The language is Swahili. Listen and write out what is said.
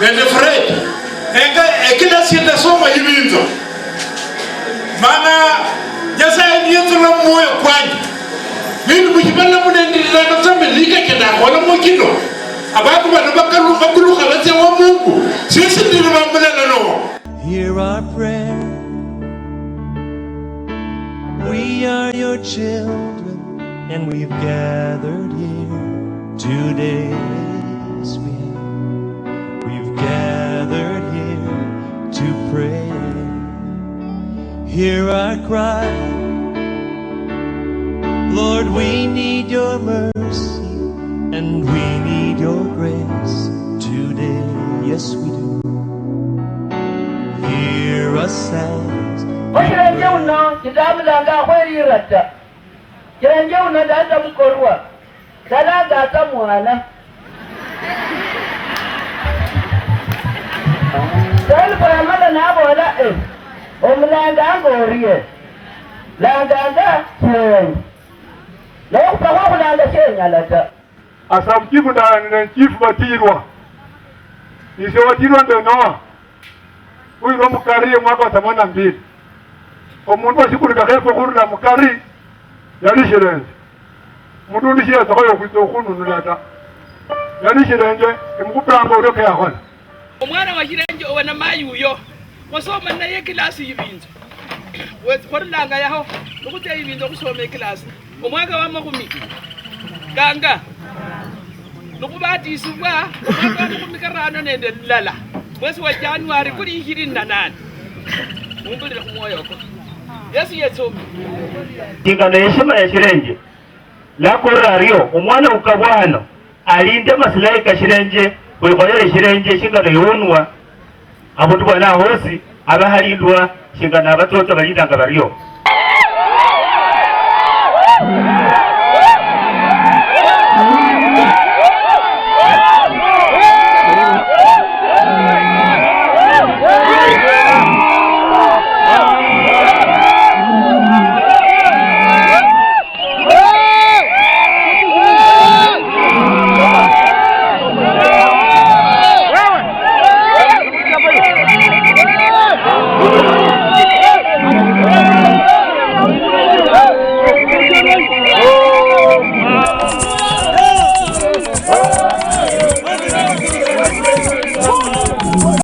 nende Fred ekila sieta soma yibinzo mana jasa yetu la moyo kwani mimi mujibala munende la zambe lika kenda wala mokino abantu bano bakulu khabatse wa Mungu sisi ndiri bambelela no. Hear our prayer. We are your children and we've gathered here today. Yes, we've gathered here to pray. Hear our cry. Lord, we need your mercy and we need your grace today. Yes, we do. Hear us as Shilenje uno kidamulanga kweli rata. Shilenje uno data mkorwa. Dalaga tamwana. Selfa yamala na bola omulanga ngoriye. Langa Shilenje. Leo kwa kulanga Shilenje lata. Asamkivu na chifu batirwa. Ise watirwa ndono. Uyo mukari mwaka 82. Omuntu asikulika kefo kurula mukari yali Shilenje. Mundu ndishia takoyo kwitokunu nulata. Yali Shilenje imukupanga uroke yakona. Omwana wa Shilenje wa Namayi uyo. Wasoma naye klasi yibinzo. Wezikorulanga yaho ukuthi yibinzo kusoma klasi. Omwaka wa makumi. Ganga. Nokubati suba omwaka wa makumi karano nende lala. Mwezi wa Januari kuri 28. Mumbulira kumoyo ko. Yesu yesu. Kingana yeshima ya Shilenje. Lakorario omwana ukabwana alinde maslahi ka Shilenje kwekoyere Shilenje shingana yonwa abantu bana hosi abahalindwa shingana abatoto balindanga bariyo.